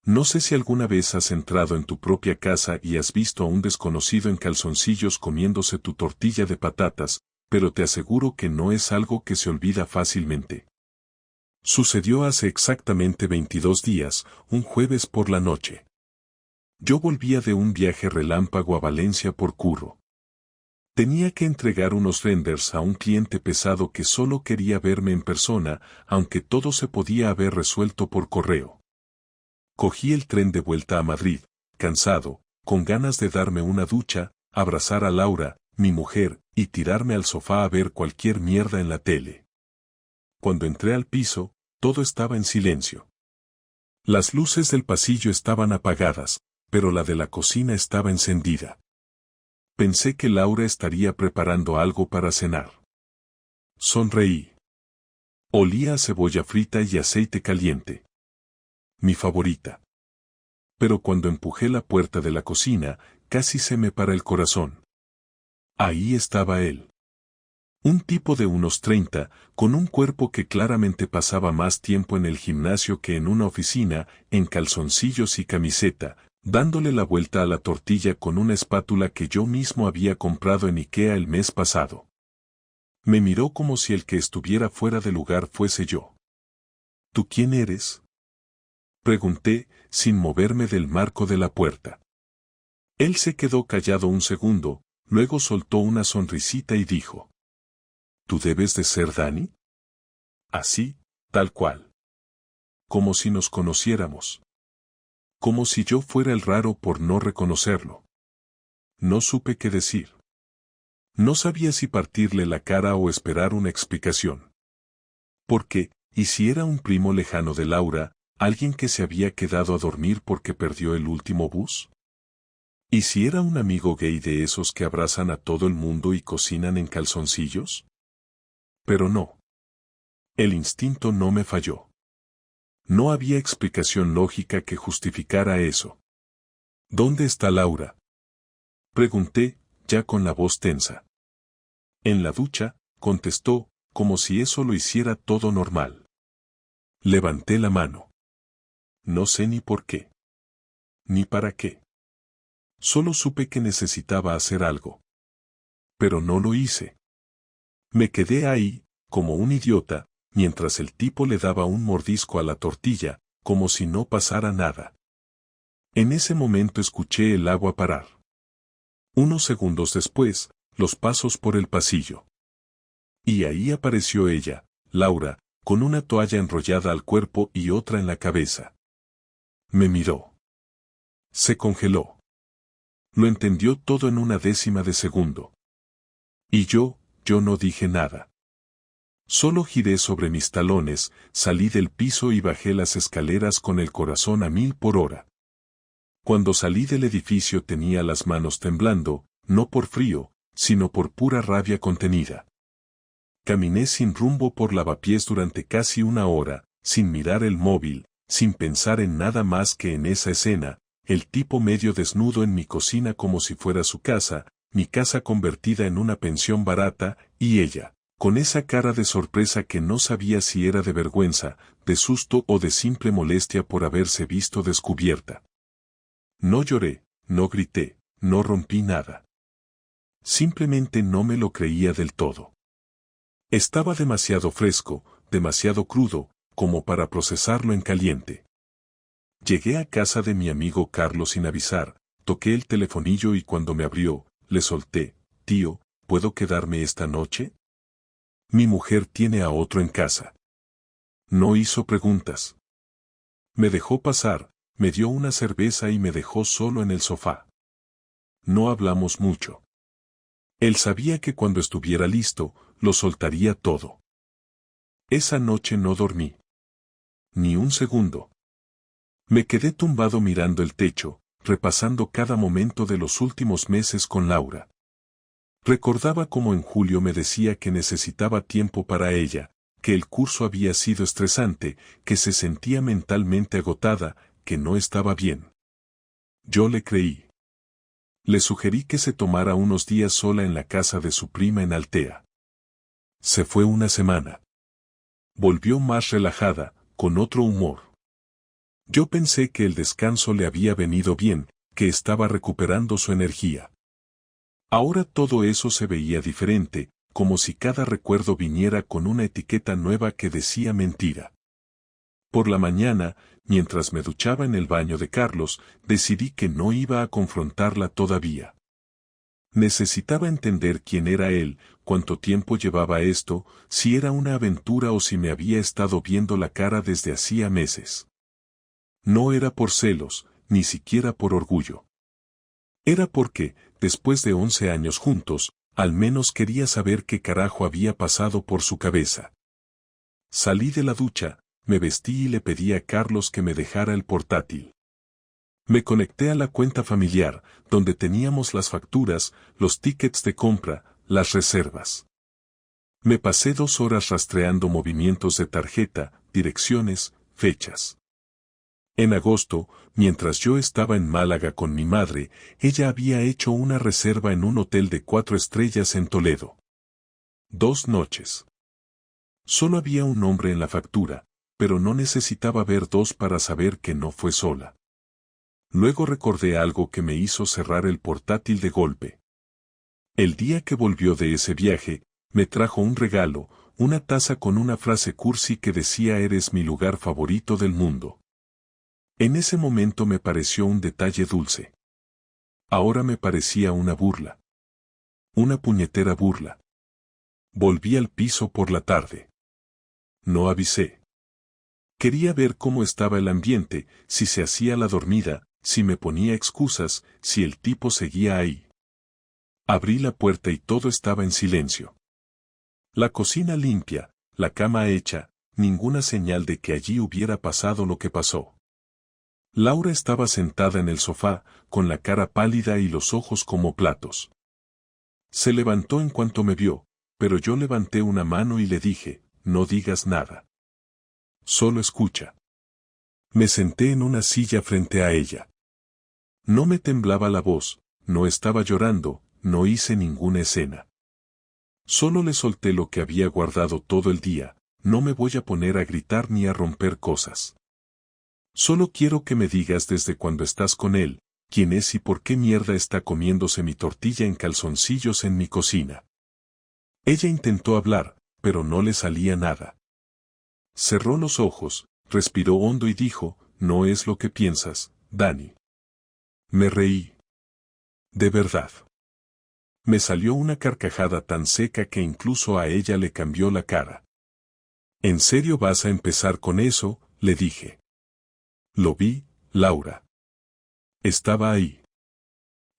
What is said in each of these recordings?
No sé si alguna vez has entrado en tu propia casa y has visto a un desconocido en calzoncillos comiéndose tu tortilla de patatas, pero te aseguro que no es algo que se olvida fácilmente. Sucedió hace exactamente 22 días, un jueves por la noche. Yo volvía de un viaje relámpago a Valencia por curro. Tenía que entregar unos renders a un cliente pesado que solo quería verme en persona, aunque todo se podía haber resuelto por correo. Cogí el tren de vuelta a Madrid, cansado, con ganas de darme una ducha, abrazar a Laura, mi mujer, y tirarme al sofá a ver cualquier mierda en la tele. Cuando entré al piso, todo estaba en silencio. Las luces del pasillo estaban apagadas, pero la de la cocina estaba encendida. Pensé que Laura estaría preparando algo para cenar. Sonreí. Olía a cebolla frita y aceite caliente. Mi favorita. Pero cuando empujé la puerta de la cocina, casi se me para el corazón. Ahí estaba él. Un tipo de unos 30, con un cuerpo que claramente pasaba más tiempo en el gimnasio que en una oficina, en calzoncillos y camiseta, dándole la vuelta a la tortilla con una espátula que yo mismo había comprado en IKEA el mes pasado. Me miró como si el que estuviera fuera de lugar fuese yo. ¿Tú quién eres?, pregunté, sin moverme del marco de la puerta. Él se quedó callado un segundo, luego soltó una sonrisita y dijo: ¿Tú debes de ser Dani? Así, tal cual. Como si nos conociéramos. Como si yo fuera el raro por no reconocerlo. No supe qué decir. No sabía si partirle la cara o esperar una explicación. Porque, ¿y si era un primo lejano de Laura, alguien que se había quedado a dormir porque perdió el último bus? ¿Y si era un amigo gay de esos que abrazan a todo el mundo y cocinan en calzoncillos? Pero no. El instinto no me falló. No había explicación lógica que justificara eso. ¿Dónde está Laura?, pregunté, ya con la voz tensa. En la ducha, contestó, como si eso lo hiciera todo normal. Levanté la mano. No sé ni por qué. Ni para qué. Solo supe que necesitaba hacer algo. Pero no lo hice. Me quedé ahí, como un idiota, mientras el tipo le daba un mordisco a la tortilla, como si no pasara nada. En ese momento escuché el agua parar. Unos segundos después, los pasos por el pasillo. Y ahí apareció ella, Laura, con una toalla enrollada al cuerpo y otra en la cabeza. Me miró. Se congeló. Lo entendió todo en una décima de segundo. Y yo no dije nada. Solo giré sobre mis talones, salí del piso y bajé las escaleras con el corazón a 1000 por hora. Cuando salí del edificio tenía las manos temblando, no por frío, sino por pura rabia contenida. Caminé sin rumbo por Lavapiés durante casi una hora, sin mirar el móvil, sin pensar en nada más que en esa escena, el tipo medio desnudo en mi cocina como si fuera su casa, mi casa convertida en una pensión barata, y ella, con esa cara de sorpresa que no sabía si era de vergüenza, de susto o de simple molestia por haberse visto descubierta. No lloré, no grité, no rompí nada. Simplemente no me lo creía del todo. Estaba demasiado fresco, demasiado crudo, como para procesarlo en caliente. Llegué a casa de mi amigo Carlos sin avisar, toqué el telefonillo y cuando me abrió, le solté: «Tío, ¿puedo quedarme esta noche? Mi mujer tiene a otro en casa». No hizo preguntas. Me dejó pasar, me dio una cerveza y me dejó solo en el sofá. No hablamos mucho. Él sabía que cuando estuviera listo, lo soltaría todo. Esa noche no dormí. Ni un segundo. Me quedé tumbado mirando el techo, repasando cada momento de los últimos meses con Laura. Recordaba cómo en julio me decía que necesitaba tiempo para ella, que el curso había sido estresante, que se sentía mentalmente agotada, que no estaba bien. Yo le creí. Le sugerí que se tomara unos días sola en la casa de su prima en Altea. Se fue una semana. Volvió más relajada, con otro humor. Yo pensé que el descanso le había venido bien, que estaba recuperando su energía. Ahora todo eso se veía diferente, como si cada recuerdo viniera con una etiqueta nueva que decía mentira. Por la mañana, mientras me duchaba en el baño de Carlos, decidí que no iba a confrontarla todavía. Necesitaba entender quién era él, cuánto tiempo llevaba esto, si era una aventura o si me había estado viendo la cara desde hacía meses. No era por celos, ni siquiera por orgullo. Era porque, después de 11 años juntos, al menos quería saber qué carajo había pasado por su cabeza. Salí de la ducha, me vestí y le pedí a Carlos que me dejara el portátil. Me conecté a la cuenta familiar, donde teníamos las facturas, los tickets de compra, las reservas. Me pasé 2 horas rastreando movimientos de tarjeta, direcciones, fechas. En agosto, mientras yo estaba en Málaga con mi madre, ella había hecho una reserva en un hotel de 4 estrellas en Toledo. 2 noches. Solo había un nombre en la factura, pero no necesitaba ver 2 para saber que no fue sola. Luego recordé algo que me hizo cerrar el portátil de golpe. El día que volvió de ese viaje, me trajo un regalo, una taza con una frase cursi que decía «Eres mi lugar favorito del mundo». En ese momento me pareció un detalle dulce. Ahora me parecía una burla. Una puñetera burla. Volví al piso por la tarde. No avisé. Quería ver cómo estaba el ambiente, si se hacía la dormida, si me ponía excusas, si el tipo seguía ahí. Abrí la puerta y todo estaba en silencio. La cocina limpia, la cama hecha, ninguna señal de que allí hubiera pasado lo que pasó. Laura estaba sentada en el sofá, con la cara pálida y los ojos como platos. Se levantó en cuanto me vio, pero yo levanté una mano y le dije, no digas nada. Solo escucha. Me senté en una silla frente a ella. No me temblaba la voz, no estaba llorando, no hice ninguna escena. Solo le solté lo que había guardado todo el día, no me voy a poner a gritar ni a romper cosas. Solo quiero que me digas desde cuando estás con él, quién es y por qué mierda está comiéndose mi tortilla en calzoncillos en mi cocina. Ella intentó hablar, pero no le salía nada. Cerró los ojos, respiró hondo y dijo, no es lo que piensas, Dani. Me reí. De verdad. Me salió una carcajada tan seca que incluso a ella le cambió la cara. ¿En serio vas a empezar con eso?, le dije. Lo vi, Laura. Estaba ahí.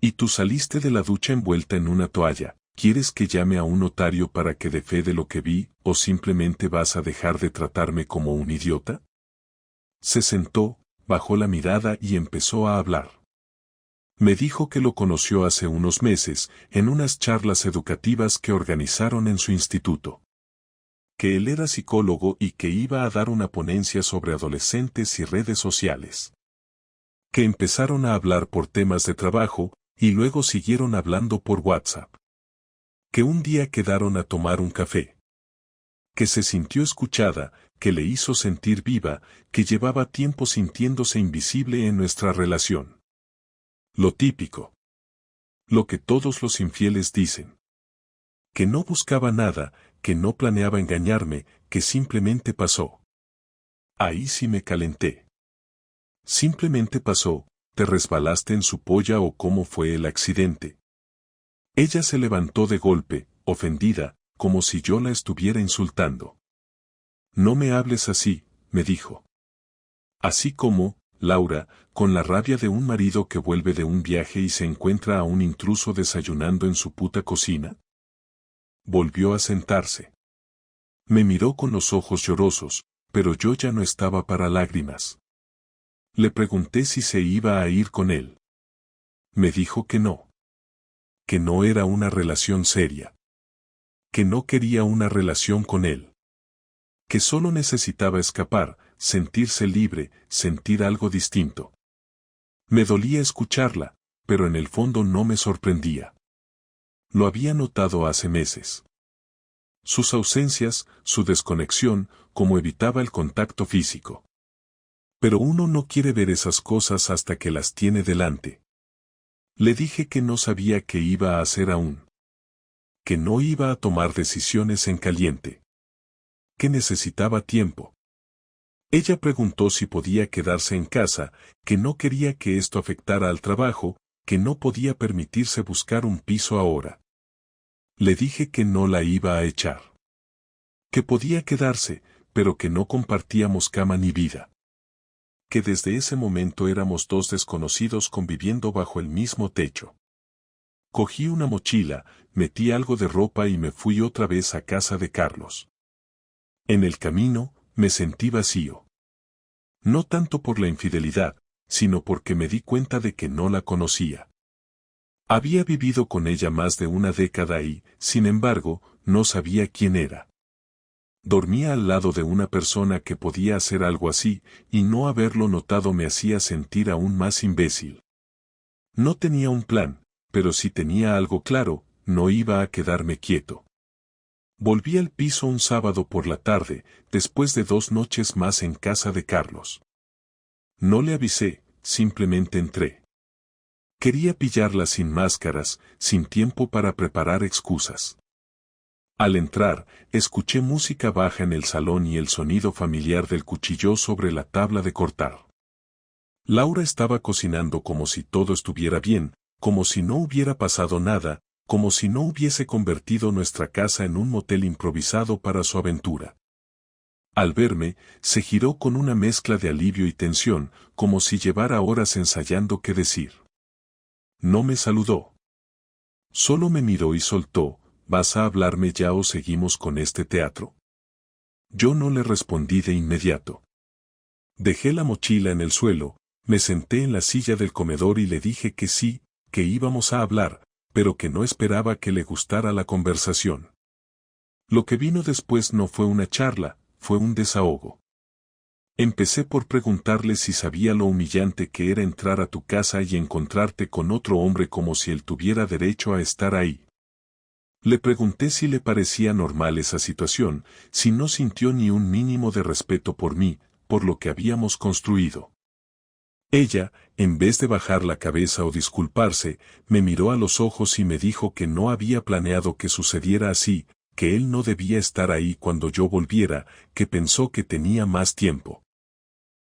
Y tú saliste de la ducha envuelta en una toalla. ¿Quieres que llame a un notario para que dé fe de lo que vi, o simplemente vas a dejar de tratarme como un idiota? Se sentó, bajó la mirada y empezó a hablar. Me dijo que lo conoció hace unos meses, en unas charlas educativas que organizaron en su instituto. Que él era psicólogo y que iba a dar una ponencia sobre adolescentes y redes sociales. Que empezaron a hablar por temas de trabajo, y luego siguieron hablando por WhatsApp. Que un día quedaron a tomar un café. Que se sintió escuchada, que le hizo sentir viva, que llevaba tiempo sintiéndose invisible en nuestra relación. Lo típico. Lo que todos los infieles dicen. Que no buscaba nada, que no planeaba engañarme, que simplemente pasó. Ahí sí me calenté. Simplemente pasó, ¿te resbalaste en su polla o cómo fue el accidente? Ella se levantó de golpe, ofendida, como si yo la estuviera insultando. No me hables así, me dijo. Así como, Laura, con la rabia de un marido que vuelve de un viaje y se encuentra a un intruso desayunando en su puta cocina. Volvió a sentarse. Me miró con los ojos llorosos, pero yo ya no estaba para lágrimas. Le pregunté si se iba a ir con él. Me dijo que no. Que no era una relación seria. Que no quería una relación con él. Que solo necesitaba escapar, sentirse libre, sentir algo distinto. Me dolía escucharla, pero en el fondo no me sorprendía. Lo había notado hace meses. Sus ausencias, su desconexión, como evitaba el contacto físico. Pero uno no quiere ver esas cosas hasta que las tiene delante. Le dije que no sabía qué iba a hacer aún. Que no iba a tomar decisiones en caliente. Que necesitaba tiempo. Ella preguntó si podía quedarse en casa, que no quería que esto afectara al trabajo, que no podía permitirse buscar un piso ahora. Le dije que no la iba a echar. Que podía quedarse, pero que no compartíamos cama ni vida. Que desde ese momento éramos dos desconocidos conviviendo bajo el mismo techo. Cogí una mochila, metí algo de ropa y me fui otra vez a casa de Carlos. En el camino, me sentí vacío. No tanto por la infidelidad, sino porque me di cuenta de que no la conocía. Había vivido con ella más de una década y, sin embargo, no sabía quién era. Dormía al lado de una persona que podía hacer algo así, y no haberlo notado me hacía sentir aún más imbécil. No tenía un plan, pero si tenía algo claro, no iba a quedarme quieto. Volví al piso un sábado por la tarde, después de 2 noches más en casa de Carlos. No le avisé, simplemente entré. Quería pillarla sin máscaras, sin tiempo para preparar excusas. Al entrar, escuché música baja en el salón y el sonido familiar del cuchillo sobre la tabla de cortar. Laura estaba cocinando como si todo estuviera bien, como si no hubiera pasado nada, como si no hubiese convertido nuestra casa en un motel improvisado para su aventura. Al verme, se giró con una mezcla de alivio y tensión, como si llevara horas ensayando qué decir. No me saludó. Solo me miró y soltó: ¿vas a hablarme ya o seguimos con este teatro? Yo no le respondí de inmediato. Dejé la mochila en el suelo, me senté en la silla del comedor y le dije que sí, que íbamos a hablar, pero que no esperaba que le gustara la conversación. Lo que vino después no fue una charla, fue un desahogo. Empecé por preguntarle si sabía lo humillante que era entrar a tu casa y encontrarte con otro hombre como si él tuviera derecho a estar ahí. Le pregunté si le parecía normal esa situación, si no sintió ni un mínimo de respeto por mí, por lo que habíamos construido. Ella, en vez de bajar la cabeza o disculparse, me miró a los ojos y me dijo que no había planeado que sucediera así, que él no debía estar ahí cuando yo volviera, que pensó que tenía más tiempo.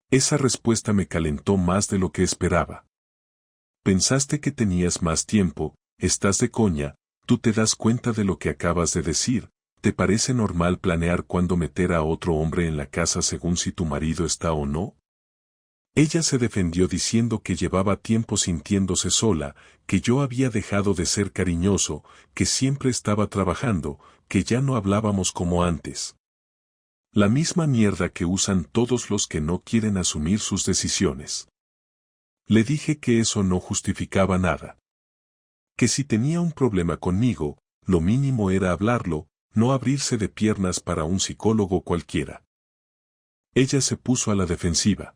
Esa respuesta me calentó más de lo que esperaba. Pensaste que tenías más tiempo, estás de coña. ¿Tú te das cuenta de lo que acabas de decir? ¿Te parece normal planear cuándo meter a otro hombre en la casa según si tu marido está o no? Ella se defendió diciendo que llevaba tiempo sintiéndose sola, que yo había dejado de ser cariñoso, que siempre estaba trabajando, que ya no hablábamos como antes. La misma mierda que usan todos los que no quieren asumir sus decisiones. Le dije que eso no justificaba nada. Que si tenía un problema conmigo, lo mínimo era hablarlo, no abrirse de piernas para un psicólogo cualquiera. Ella se puso a la defensiva.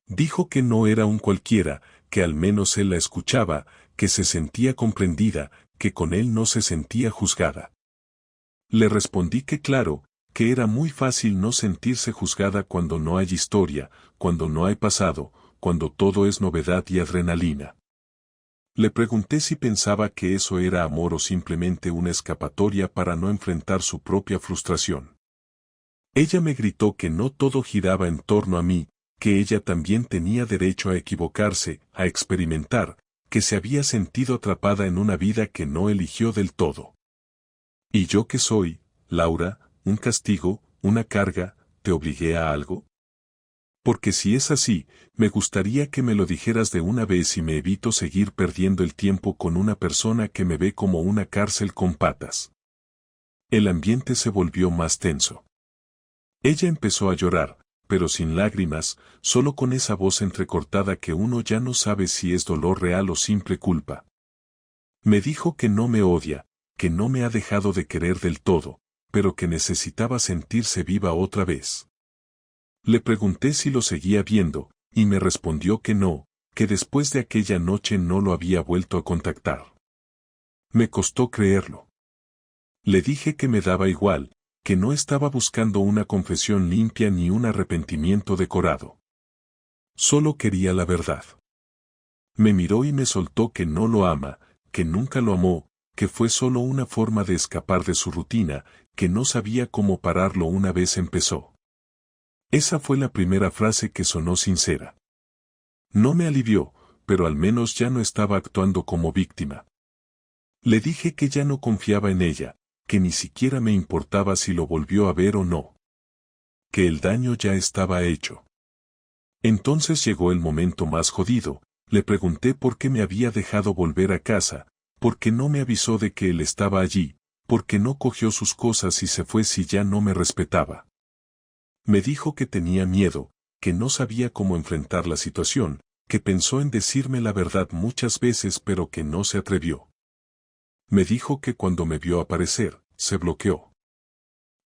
Dijo que no era un cualquiera, que al menos él la escuchaba, que se sentía comprendida, que con él no se sentía juzgada. Le respondí que claro, que era muy fácil no sentirse juzgada cuando no hay historia, cuando no hay pasado, cuando todo es novedad y adrenalina. Le pregunté si pensaba que eso era amor o simplemente una escapatoria para no enfrentar su propia frustración. Ella me gritó que no todo giraba en torno a mí, que ella también tenía derecho a equivocarse, a experimentar, que se había sentido atrapada en una vida que no eligió del todo. ¿Y yo qué soy, Laura? ¿Un castigo, una carga? ¿Te obligué a algo? Porque si es así, me gustaría que me lo dijeras de una vez y me evito seguir perdiendo el tiempo con una persona que me ve como una cárcel con patas. El ambiente se volvió más tenso. Ella empezó a llorar, pero sin lágrimas, solo con esa voz entrecortada que uno ya no sabe si es dolor real o simple culpa. Me dijo que no me odia, que no me ha dejado de querer del todo, pero que necesitaba sentirse viva otra vez. Le pregunté si lo seguía viendo, y me respondió que no, que después de aquella noche no lo había vuelto a contactar. Me costó creerlo. Le dije que me daba igual, que no estaba buscando una confesión limpia ni un arrepentimiento decorado. Solo quería la verdad. Me miró y me soltó que no lo ama, que nunca lo amó, que fue solo una forma de escapar de su rutina, que no sabía cómo pararlo una vez empezó. Esa fue la primera frase que sonó sincera. No me alivió, pero al menos ya no estaba actuando como víctima. Le dije que ya no confiaba en ella, que ni siquiera me importaba si lo volvió a ver o no. Que el daño ya estaba hecho. Entonces llegó el momento más jodido. Le pregunté por qué me había dejado volver a casa, por qué no me avisó de que él estaba allí, por qué no cogió sus cosas y se fue si ya no me respetaba. Me dijo que tenía miedo, que no sabía cómo enfrentar la situación, que pensó en decirme la verdad muchas veces pero que no se atrevió. Me dijo que cuando me vio aparecer, se bloqueó.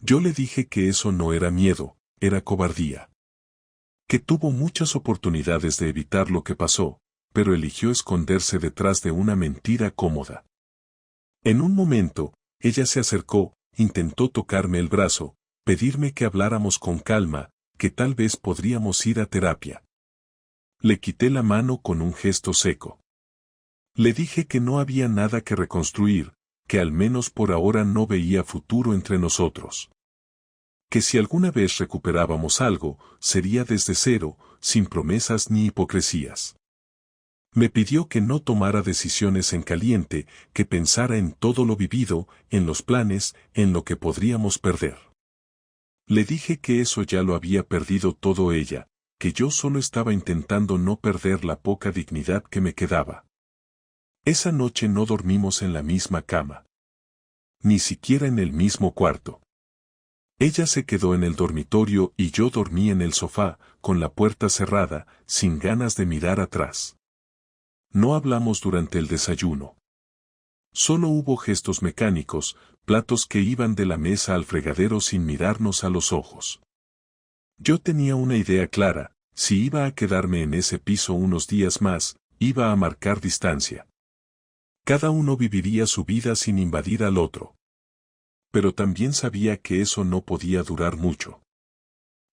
Yo le dije que eso no era miedo, era cobardía. Que tuvo muchas oportunidades de evitar lo que pasó, pero eligió esconderse detrás de una mentira cómoda. En un momento, ella se acercó, intentó tocarme el brazo, pedirme que habláramos con calma, que tal vez podríamos ir a terapia. Le quité la mano con un gesto seco. Le dije que no había nada que reconstruir, que al menos por ahora no veía futuro entre nosotros. Que si alguna vez recuperábamos algo, sería desde cero, sin promesas ni hipocresías. Me pidió que no tomara decisiones en caliente, que pensara en todo lo vivido, en los planes, en lo que podríamos perder. Le dije que eso ya lo había perdido todo ella, que yo solo estaba intentando no perder la poca dignidad que me quedaba. Esa noche no dormimos en la misma cama. Ni siquiera en el mismo cuarto. Ella se quedó en el dormitorio y yo dormí en el sofá, con la puerta cerrada, sin ganas de mirar atrás. No hablamos durante el desayuno. Solo hubo gestos mecánicos, platos que iban de la mesa al fregadero sin mirarnos a los ojos. Yo tenía una idea clara, si iba a quedarme en ese piso unos días más, iba a marcar distancia. Cada uno viviría su vida sin invadir al otro. Pero también sabía que eso no podía durar mucho.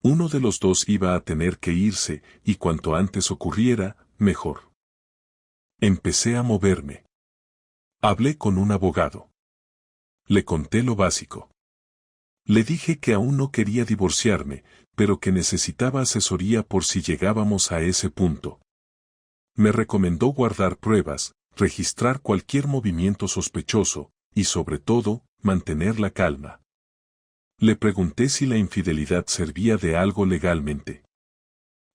Uno de los dos iba a tener que irse, y cuanto antes ocurriera, mejor. Empecé a moverme. Hablé con un abogado. Le conté lo básico. Le dije que aún no quería divorciarme, pero que necesitaba asesoría por si llegábamos a ese punto. Me recomendó guardar pruebas, registrar cualquier movimiento sospechoso, y sobre todo, mantener la calma. Le pregunté si la infidelidad servía de algo legalmente.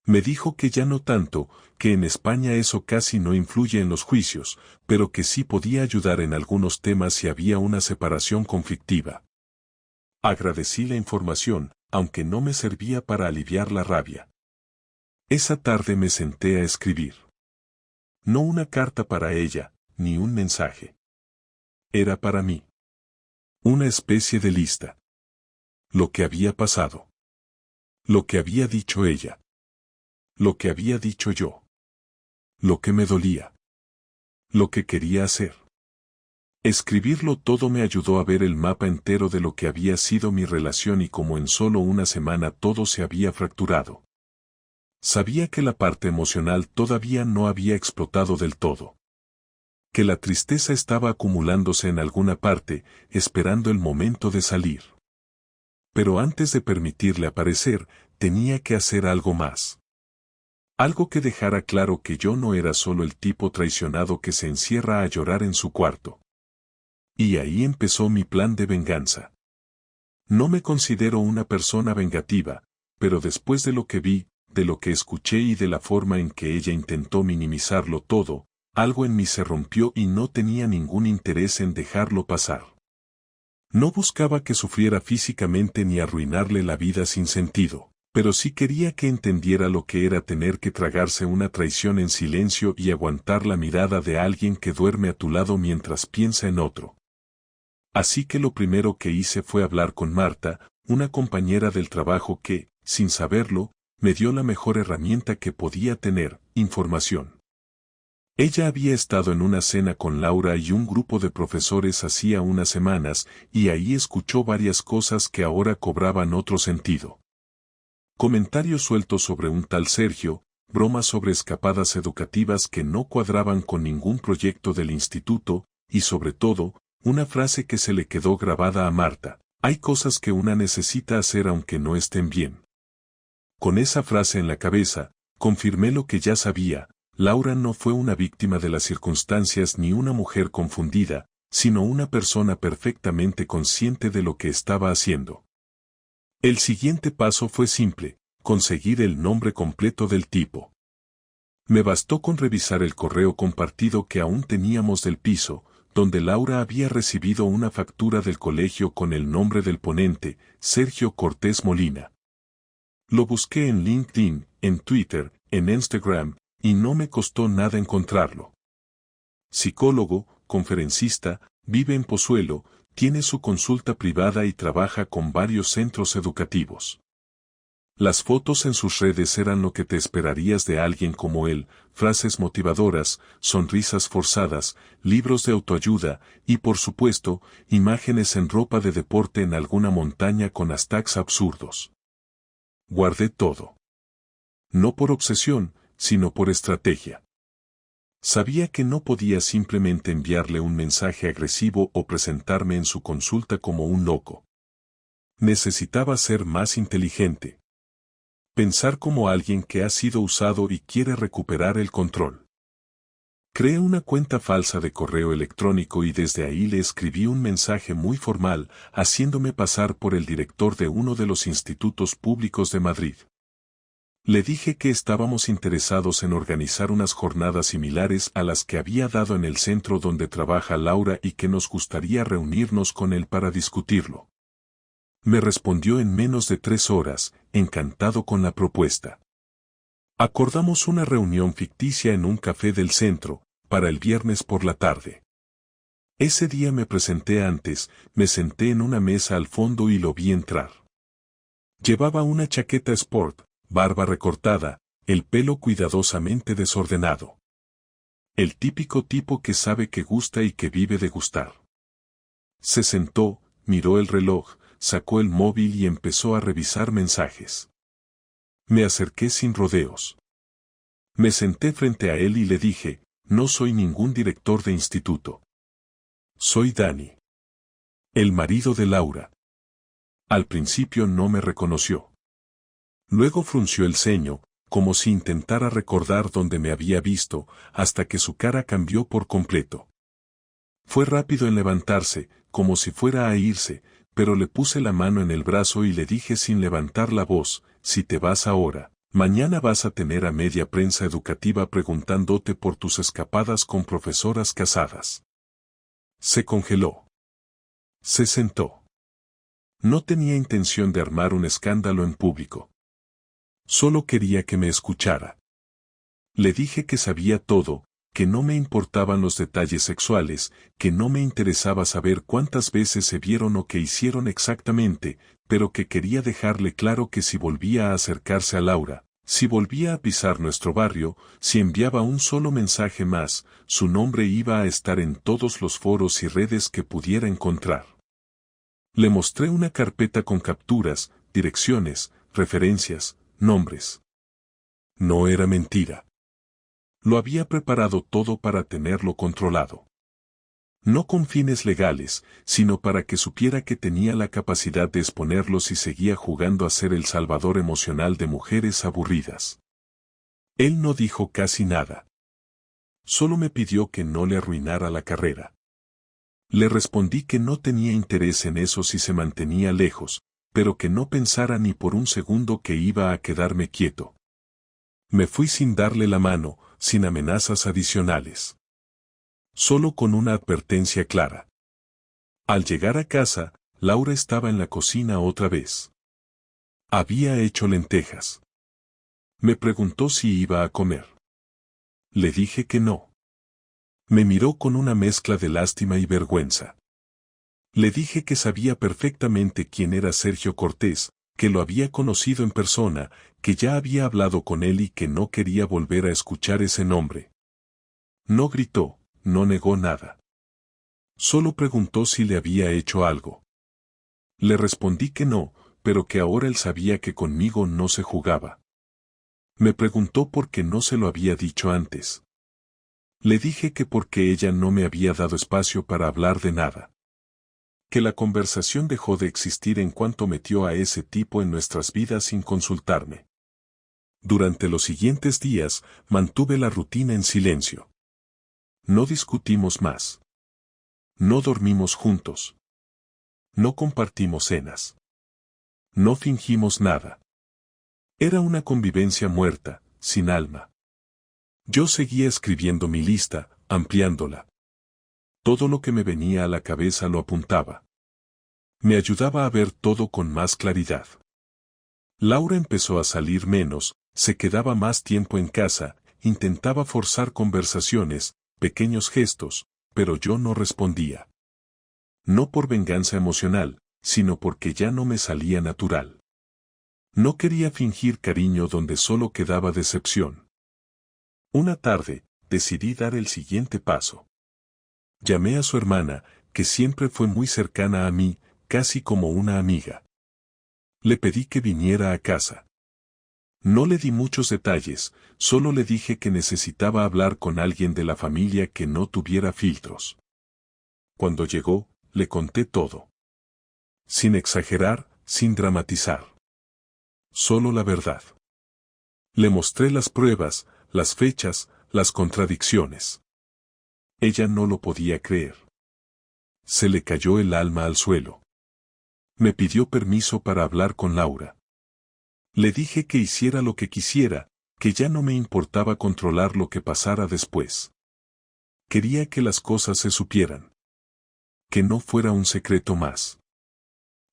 Me dijo que ya no tanto, que en España eso casi no influye en los juicios, pero que sí podía ayudar en algunos temas si había una separación conflictiva. Agradecí la información, aunque no me servía para aliviar la rabia. Esa tarde me senté a escribir. No una carta para ella, ni un mensaje. Era para mí. Una especie de lista. Lo que había pasado. Lo que había dicho ella. Lo que había dicho yo. Lo que me dolía. Lo que quería hacer. Escribirlo todo me ayudó a ver el mapa entero de lo que había sido mi relación y cómo en solo una semana todo se había fracturado. Sabía que la parte emocional todavía no había explotado del todo. Que la tristeza estaba acumulándose en alguna parte, esperando el momento de salir. Pero antes de permitirle aparecer, tenía que hacer algo más. Algo que dejara claro que yo no era solo el tipo traicionado que se encierra a llorar en su cuarto. Y ahí empezó mi plan de venganza. No me considero una persona vengativa, pero después de lo que vi, de lo que escuché y de la forma en que ella intentó minimizarlo todo, algo en mí se rompió y no tenía ningún interés en dejarlo pasar. No buscaba que sufriera físicamente ni arruinarle la vida sin sentido, pero sí quería que entendiera lo que era tener que tragarse una traición en silencio y aguantar la mirada de alguien que duerme a tu lado mientras piensa en otro. Así que lo primero que hice fue hablar con Marta, una compañera del trabajo que, sin saberlo, me dio la mejor herramienta que podía tener, información. Ella había estado en una cena con Laura y un grupo de profesores hacía unas semanas, y ahí escuchó varias cosas que ahora cobraban otro sentido. Comentarios sueltos sobre un tal Sergio, bromas sobre escapadas educativas que no cuadraban con ningún proyecto del instituto, y sobre todo, una frase que se le quedó grabada a Marta: hay cosas que una necesita hacer aunque no estén bien. Con esa frase en la cabeza, confirmé lo que ya sabía: Laura no fue una víctima de las circunstancias ni una mujer confundida, sino una persona perfectamente consciente de lo que estaba haciendo. El siguiente paso fue simple: conseguir el nombre completo del tipo. Me bastó con revisar el correo compartido que aún teníamos del piso, donde Laura había recibido una factura del colegio con el nombre del ponente, Sergio Cortés Molina. Lo busqué en LinkedIn, en Twitter, en Instagram, y no me costó nada encontrarlo. Psicólogo, conferencista, vive en Pozuelo, tiene su consulta privada y trabaja con varios centros educativos. Las fotos en sus redes eran lo que te esperarías de alguien como él: frases motivadoras, sonrisas forzadas, libros de autoayuda y, por supuesto, imágenes en ropa de deporte en alguna montaña con hashtags absurdos. Guardé todo. No por obsesión, sino por estrategia. Sabía que no podía simplemente enviarle un mensaje agresivo o presentarme en su consulta como un loco. Necesitaba ser más inteligente. Pensar como alguien que ha sido usado y quiere recuperar el control. Creé una cuenta falsa de correo electrónico y desde ahí le escribí un mensaje muy formal, haciéndome pasar por el director de uno de los institutos públicos de Madrid. Le dije que estábamos interesados en organizar unas jornadas similares a las que había dado en el centro donde trabaja Laura y que nos gustaría reunirnos con él para discutirlo. Me respondió en menos de 3 horas, encantado con la propuesta. Acordamos una reunión ficticia en un café del centro, para el viernes por la tarde. Ese día me presenté antes, me senté en una mesa al fondo y lo vi entrar. Llevaba una chaqueta sport, barba recortada, el pelo cuidadosamente desordenado. El típico tipo que sabe que gusta y que vive de gustar. Se sentó, miró el reloj, sacó el móvil y empezó a revisar mensajes. Me acerqué sin rodeos. Me senté frente a él y le dije: no soy ningún director de instituto. Soy Dani. El marido de Laura. Al principio no me reconoció. Luego frunció el ceño, como si intentara recordar dónde me había visto, hasta que su cara cambió por completo. Fue rápido en levantarse, como si fuera a irse, pero le puse la mano en el brazo y le dije sin levantar la voz: si te vas ahora, mañana vas a tener a media prensa educativa preguntándote por tus escapadas con profesoras casadas. Se congeló. Se sentó. No tenía intención de armar un escándalo en público. Solo quería que me escuchara. Le dije que sabía todo, que no me importaban los detalles sexuales, que no me interesaba saber cuántas veces se vieron o qué hicieron exactamente, pero que quería dejarle claro que si volvía a acercarse a Laura, si volvía a pisar nuestro barrio, si enviaba un solo mensaje más, su nombre iba a estar en todos los foros y redes que pudiera encontrar. Le mostré una carpeta con capturas, direcciones, referencias, nombres. No era mentira. Lo había preparado todo para tenerlo controlado. No con fines legales, sino para que supiera que tenía la capacidad de exponerlo si seguía jugando a ser el salvador emocional de mujeres aburridas. Él no dijo casi nada. Solo me pidió que no le arruinara la carrera. Le respondí que no tenía interés en eso si se mantenía lejos, pero que no pensara ni por un segundo que iba a quedarme quieto. Me fui sin darle la mano, sin amenazas adicionales. Solo con una advertencia clara. Al llegar a casa, Laura estaba en la cocina otra vez. Había hecho lentejas. Me preguntó si iba a comer. Le dije que no. Me miró con una mezcla de lástima y vergüenza. Le dije que sabía perfectamente quién era Sergio Cortés, que lo había conocido en persona, que ya había hablado con él y que no quería volver a escuchar ese nombre. No gritó, no negó nada. Solo preguntó si le había hecho algo. Le respondí que no, pero que ahora él sabía que conmigo no se jugaba. Me preguntó por qué no se lo había dicho antes. Le dije que porque ella no me había dado espacio para hablar de nada. Que la conversación dejó de existir en cuanto metió a ese tipo en nuestras vidas sin consultarme. Durante los siguientes días, mantuve la rutina en silencio. No discutimos más. No dormimos juntos. No compartimos cenas. No fingimos nada. Era una convivencia muerta, sin alma. Yo seguía escribiendo mi lista, ampliándola. Todo lo que me venía a la cabeza lo apuntaba. Me ayudaba a ver todo con más claridad. Laura empezó a salir menos, se quedaba más tiempo en casa, intentaba forzar conversaciones, pequeños gestos, pero yo no respondía. No por venganza emocional, sino porque ya no me salía natural. No quería fingir cariño donde solo quedaba decepción. Una tarde, decidí dar el siguiente paso. Llamé a su hermana, que siempre fue muy cercana a mí, casi como una amiga. Le pedí que viniera a casa. No le di muchos detalles, solo le dije que necesitaba hablar con alguien de la familia que no tuviera filtros. Cuando llegó, le conté todo. Sin exagerar, sin dramatizar. Solo la verdad. Le mostré las pruebas, las fechas, las contradicciones. Ella no lo podía creer. Se le cayó el alma al suelo. Me pidió permiso para hablar con Laura. Le dije que hiciera lo que quisiera, que ya no me importaba controlar lo que pasara después. Quería que las cosas se supieran. Que no fuera un secreto más.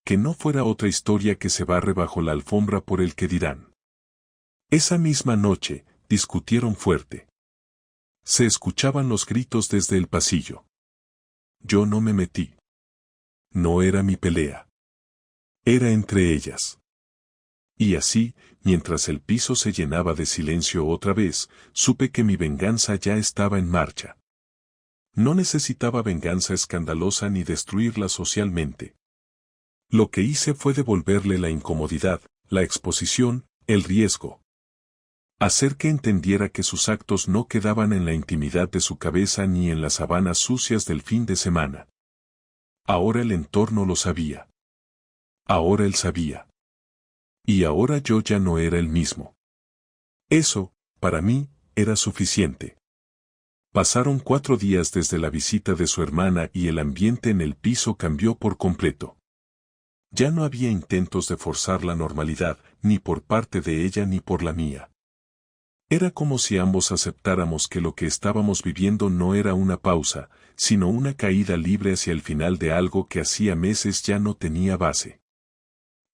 Que no fuera otra historia que se barre bajo la alfombra por el que dirán. Esa misma noche, discutieron fuerte. Se escuchaban los gritos desde el pasillo. Yo no me metí. No era mi pelea. Era entre ellas. Y así, mientras el piso se llenaba de silencio otra vez, supe que mi venganza ya estaba en marcha. No necesitaba venganza escandalosa ni destruirla socialmente. Lo que hice fue devolverle la incomodidad, la exposición, el riesgo. Hacer que entendiera que sus actos no quedaban en la intimidad de su cabeza ni en las sábanas sucias del fin de semana. Ahora el entorno lo sabía. Ahora él sabía. Y ahora yo ya no era el mismo. Eso, para mí, era suficiente. Pasaron 4 días desde la visita de su hermana y el ambiente en el piso cambió por completo. Ya no había intentos de forzar la normalidad, ni por parte de ella ni por la mía. Era como si ambos aceptáramos que lo que estábamos viviendo no era una pausa, sino una caída libre hacia el final de algo que hacía meses ya no tenía base.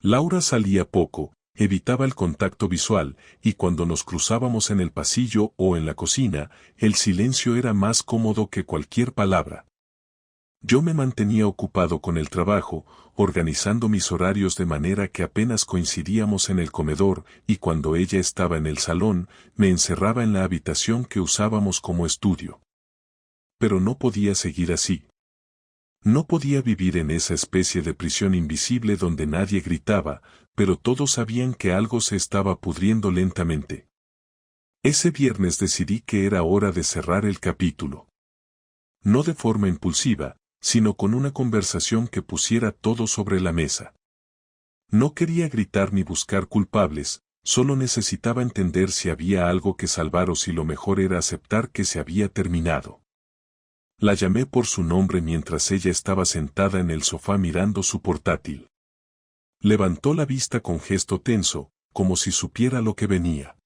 Laura salía poco, evitaba el contacto visual, y cuando nos cruzábamos en el pasillo o en la cocina, el silencio era más cómodo que cualquier palabra. Yo me mantenía ocupado con el trabajo, organizando mis horarios de manera que apenas coincidíamos en el comedor, y cuando ella estaba en el salón, me encerraba en la habitación que usábamos como estudio. Pero no podía seguir así. No podía vivir en esa especie de prisión invisible donde nadie gritaba, pero todos sabían que algo se estaba pudriendo lentamente. Ese viernes decidí que era hora de cerrar el capítulo. No de forma impulsiva, sino con una conversación que pusiera todo sobre la mesa. No quería gritar ni buscar culpables, solo necesitaba entender si había algo que salvar o si lo mejor era aceptar que se había terminado. La llamé por su nombre mientras ella estaba sentada en el sofá mirando su portátil. Levantó la vista con gesto tenso, como si supiera lo que venía.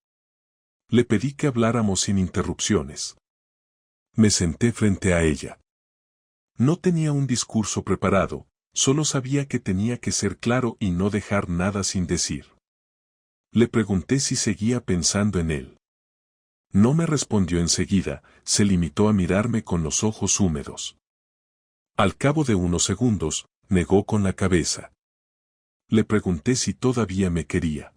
Le pedí que habláramos sin interrupciones. Me senté frente a ella. No tenía un discurso preparado, solo sabía que tenía que ser claro y no dejar nada sin decir. Le pregunté si seguía pensando en él. No me respondió enseguida, se limitó a mirarme con los ojos húmedos. Al cabo de unos segundos, negó con la cabeza. Le pregunté si todavía me quería.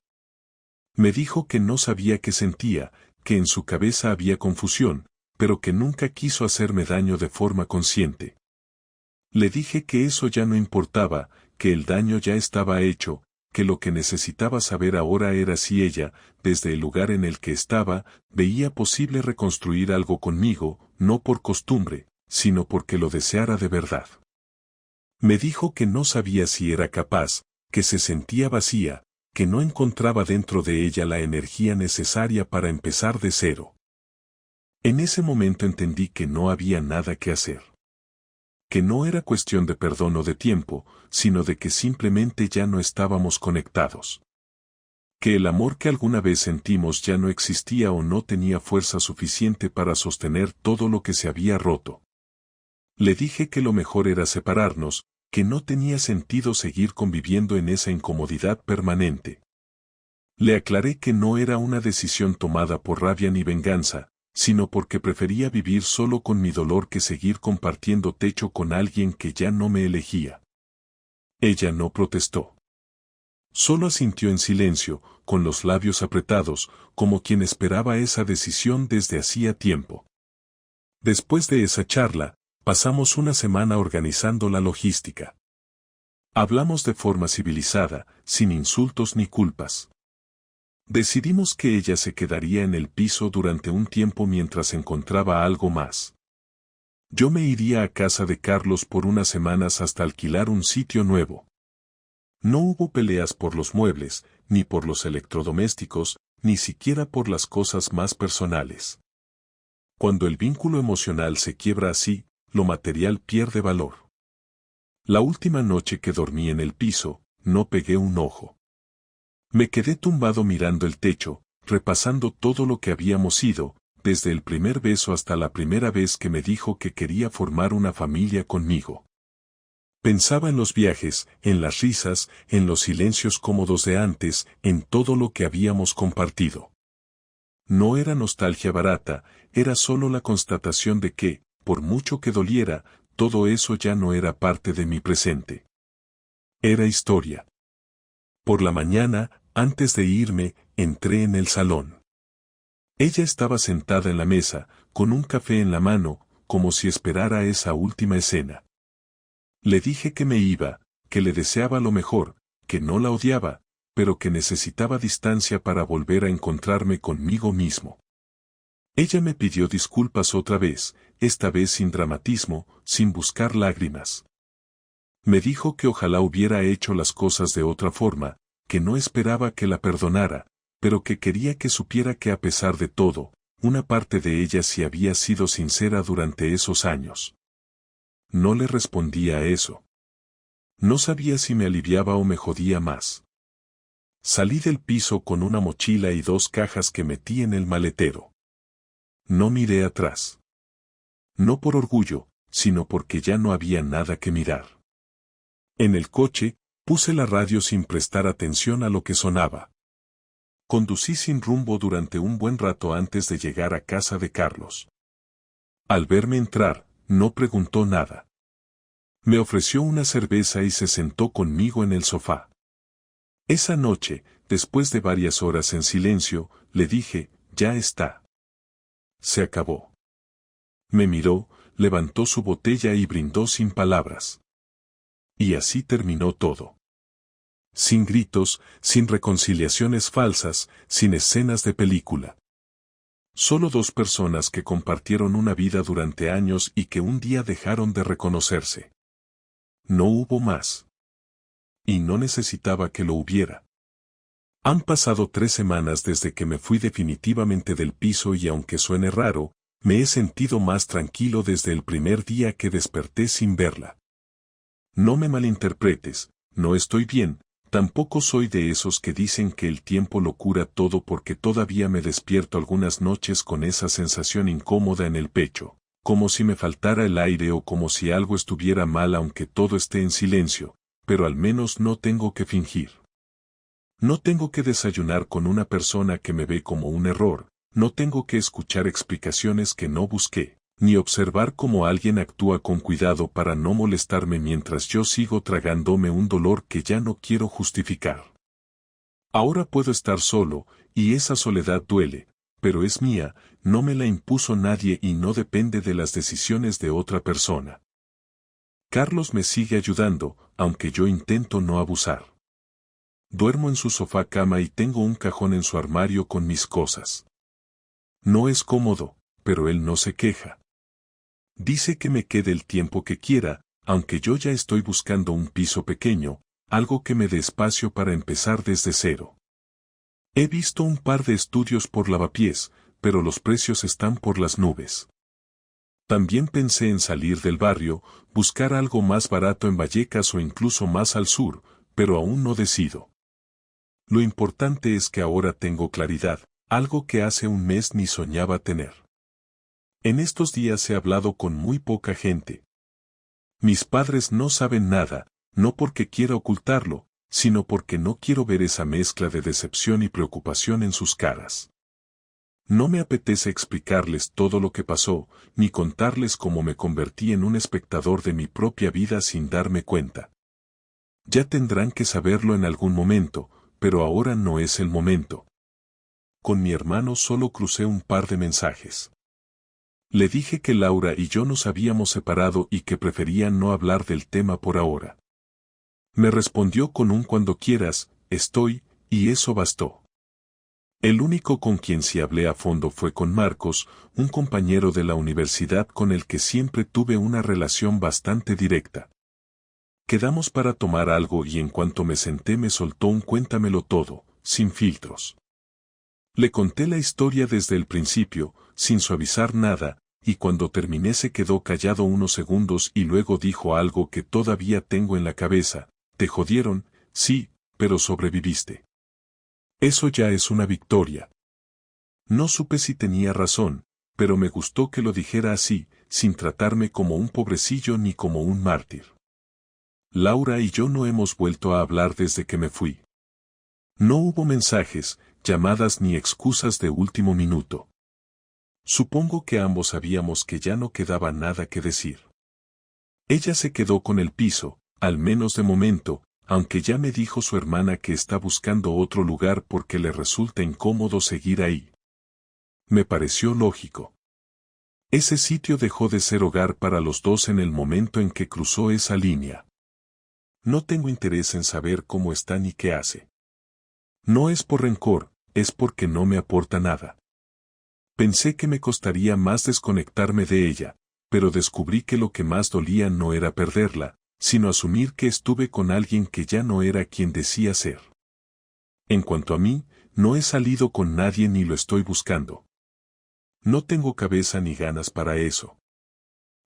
Me dijo que no sabía qué sentía, que en su cabeza había confusión, pero que nunca quiso hacerme daño de forma consciente. Le dije que eso ya no importaba, que el daño ya estaba hecho, que lo que necesitaba saber ahora era si ella, desde el lugar en el que estaba, veía posible reconstruir algo conmigo, no por costumbre, sino porque lo deseara de verdad. Me dijo que no sabía si era capaz, que se sentía vacía, que no encontraba dentro de ella la energía necesaria para empezar de cero. En ese momento entendí que no había nada que hacer. Que no era cuestión de perdón o de tiempo, sino de que simplemente ya no estábamos conectados. Que el amor que alguna vez sentimos ya no existía o no tenía fuerza suficiente para sostener todo lo que se había roto. Le dije que lo mejor era separarnos, que no tenía sentido seguir conviviendo en esa incomodidad permanente. Le aclaré que no era una decisión tomada por rabia ni venganza, sino porque prefería vivir solo con mi dolor que seguir compartiendo techo con alguien que ya no me elegía. Ella no protestó. Solo asintió en silencio, con los labios apretados, como quien esperaba esa decisión desde hacía tiempo. Después de esa charla, pasamos una semana organizando la logística. Hablamos de forma civilizada, sin insultos ni culpas. Decidimos que ella se quedaría en el piso durante un tiempo mientras encontraba algo más. Yo me iría a casa de Carlos por unas semanas hasta alquilar un sitio nuevo. No hubo peleas por los muebles, ni por los electrodomésticos, ni siquiera por las cosas más personales. Cuando el vínculo emocional se quiebra así, lo material pierde valor. La última noche que dormí en el piso, no pegué un ojo. Me quedé tumbado mirando el techo, repasando todo lo que habíamos sido, desde el primer beso hasta la primera vez que me dijo que quería formar una familia conmigo. Pensaba en los viajes, en las risas, en los silencios cómodos de antes, en todo lo que habíamos compartido. No era nostalgia barata, era solo la constatación de que, por mucho que doliera, todo eso ya no era parte de mi presente. Era historia. Por la mañana, antes de irme, entré en el salón. Ella estaba sentada en la mesa, con un café en la mano, como si esperara esa última escena. Le dije que me iba, que le deseaba lo mejor, que no la odiaba, pero que necesitaba distancia para volver a encontrarme conmigo mismo. Ella me pidió disculpas otra vez, esta vez sin dramatismo, sin buscar lágrimas. Me dijo que ojalá hubiera hecho las cosas de otra forma, que no esperaba que la perdonara, pero que quería que supiera que a pesar de todo, una parte de ella sí había sido sincera durante esos años. No le respondía a eso. No sabía si me aliviaba o me jodía más. Salí del piso con una mochila y 2 cajas que metí en el maletero. No miré atrás. No por orgullo, sino porque ya no había nada que mirar. En el coche, puse la radio sin prestar atención a lo que sonaba. Conducí sin rumbo durante un buen rato antes de llegar a casa de Carlos. Al verme entrar, no preguntó nada. Me ofreció una cerveza y se sentó conmigo en el sofá. Esa noche, después de varias horas en silencio, le dije, ya está. Se acabó. Me miró, levantó su botella y brindó sin palabras. Y así terminó todo. Sin gritos, sin reconciliaciones falsas, sin escenas de película. Solo 2 personas que compartieron una vida durante años y que un día dejaron de reconocerse. No hubo más. Y no necesitaba que lo hubiera. Han pasado 3 semanas desde que me fui definitivamente del piso y aunque suene raro, me he sentido más tranquilo desde el primer día que desperté sin verla. No me malinterpretes, no estoy bien, tampoco soy de esos que dicen que el tiempo lo cura todo porque todavía me despierto algunas noches con esa sensación incómoda en el pecho, como si me faltara el aire o como si algo estuviera mal aunque todo esté en silencio, pero al menos no tengo que fingir. No tengo que desayunar con una persona que me ve como un error, no tengo que escuchar explicaciones que no busqué, ni observar cómo alguien actúa con cuidado para no molestarme mientras yo sigo tragándome un dolor que ya no quiero justificar. Ahora puedo estar solo, y esa soledad duele, pero es mía, no me la impuso nadie y no depende de las decisiones de otra persona. Carlos me sigue ayudando, aunque yo intento no abusar. Duermo en su sofá cama y tengo un cajón en su armario con mis cosas. No es cómodo, pero él no se queja. Dice que me quede el tiempo que quiera, aunque yo ya estoy buscando un piso pequeño, algo que me dé espacio para empezar desde cero. He visto un par de estudios por Lavapiés, pero los precios están por las nubes. También pensé en salir del barrio, buscar algo más barato en Vallecas o incluso más al sur, pero aún no decido. Lo importante es que ahora tengo claridad, algo que hace un mes ni soñaba tener. En estos días he hablado con muy poca gente. Mis padres no saben nada, no porque quiera ocultarlo, sino porque no quiero ver esa mezcla de decepción y preocupación en sus caras. No me apetece explicarles todo lo que pasó, ni contarles cómo me convertí en un espectador de mi propia vida sin darme cuenta. Ya tendrán que saberlo en algún momento, pero ahora no es el momento. Con mi hermano solo crucé un par de mensajes. Le dije que Laura y yo nos habíamos separado y que prefería no hablar del tema por ahora. Me respondió con un cuando quieras, estoy, y eso bastó. El único con quien sí hablé a fondo fue con Marcos, un compañero de la universidad con el que siempre tuve una relación bastante directa. Quedamos para tomar algo y en cuanto me senté me soltó un cuéntamelo todo, sin filtros. Le conté la historia desde el principio, sin suavizar nada, y cuando terminé se quedó callado unos segundos y luego dijo algo que todavía tengo en la cabeza: te jodieron, sí, pero sobreviviste. Eso ya es una victoria. No supe si tenía razón, pero me gustó que lo dijera así, sin tratarme como un pobrecillo ni como un mártir. Laura y yo no hemos vuelto a hablar desde que me fui. No hubo mensajes, llamadas ni excusas de último minuto. Supongo que ambos sabíamos que ya no quedaba nada que decir. Ella se quedó con el piso, al menos de momento, aunque ya me dijo su hermana que está buscando otro lugar porque le resulta incómodo seguir ahí. Me pareció lógico. Ese sitio dejó de ser hogar para los dos en el momento en que cruzó esa línea. No tengo interés en saber cómo está ni qué hace. No es por rencor, es porque no me aporta nada. Pensé que me costaría más desconectarme de ella, pero descubrí que lo que más dolía no era perderla, sino asumir que estuve con alguien que ya no era quien decía ser. En cuanto a mí, no he salido con nadie ni lo estoy buscando. No tengo cabeza ni ganas para eso.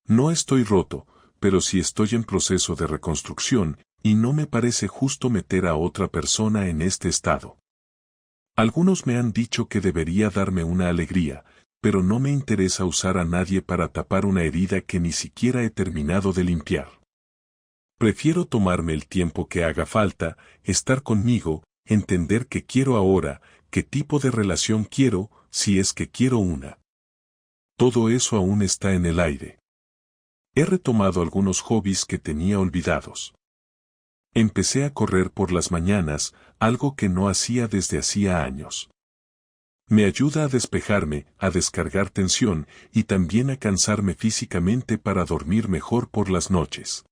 No estoy roto, pero sí estoy en proceso de reconstrucción, y no me parece justo meter a otra persona en este estado. Algunos me han dicho que debería darme una alegría, pero no me interesa usar a nadie para tapar una herida que ni siquiera he terminado de limpiar. Prefiero tomarme el tiempo que haga falta, estar conmigo, entender qué quiero ahora, qué tipo de relación quiero, si es que quiero una. Todo eso aún está en el aire. He retomado algunos hobbies que tenía olvidados. Empecé a correr por las mañanas, algo que no hacía desde hacía años. Me ayuda a despejarme, a descargar tensión y también a cansarme físicamente para dormir mejor por las noches.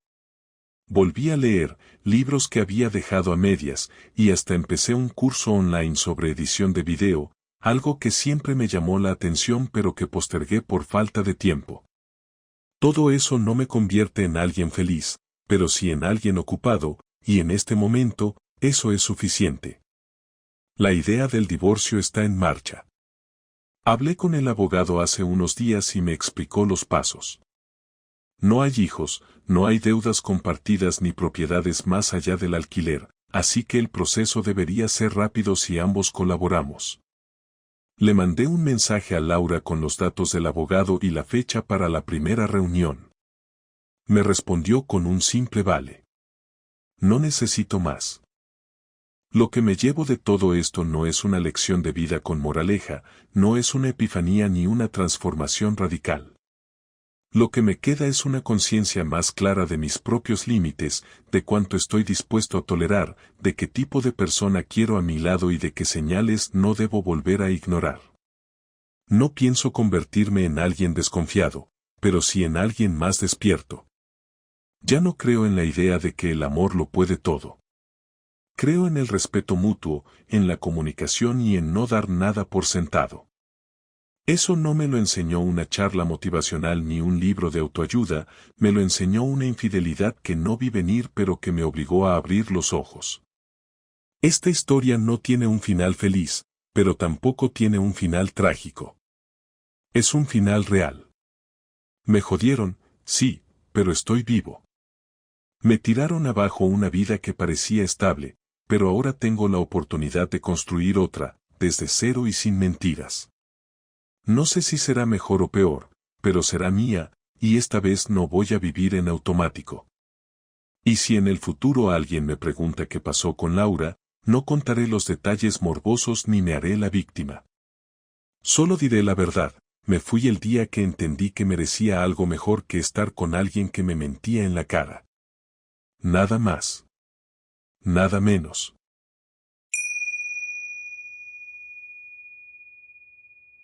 Volví a leer libros que había dejado a medias y hasta empecé un curso online sobre edición de video, algo que siempre me llamó la atención pero que postergué por falta de tiempo. Todo eso no me convierte en alguien feliz, pero sí en alguien ocupado, y en este momento, eso es suficiente. La idea del divorcio está en marcha. Hablé con el abogado hace unos días y me explicó los pasos. No hay hijos, no hay deudas compartidas ni propiedades más allá del alquiler, así que el proceso debería ser rápido si ambos colaboramos. Le mandé un mensaje a Laura con los datos del abogado y la fecha para la primera reunión. Me respondió con un simple vale. No necesito más. Lo que me llevo de todo esto no es una lección de vida con moraleja, no es una epifanía ni una transformación radical. Lo que me queda es una conciencia más clara de mis propios límites, de cuánto estoy dispuesto a tolerar, de qué tipo de persona quiero a mi lado y de qué señales no debo volver a ignorar. No pienso convertirme en alguien desconfiado, pero sí en alguien más despierto. Ya no creo en la idea de que el amor lo puede todo. Creo en el respeto mutuo, en la comunicación y en no dar nada por sentado. Eso no me lo enseñó una charla motivacional ni un libro de autoayuda, me lo enseñó una infidelidad que no vi venir pero que me obligó a abrir los ojos. Esta historia no tiene un final feliz, pero tampoco tiene un final trágico. Es un final real. Me jodieron, sí, pero estoy vivo. Me tiraron abajo una vida que parecía estable, pero ahora tengo la oportunidad de construir otra, desde cero y sin mentiras. No sé si será mejor o peor, pero será mía, y esta vez no voy a vivir en automático. Y si en el futuro alguien me pregunta qué pasó con Laura, no contaré los detalles morbosos ni me haré la víctima. Solo diré la verdad, me fui el día que entendí que merecía algo mejor que estar con alguien que me mentía en la cara. Nada más. Nada menos.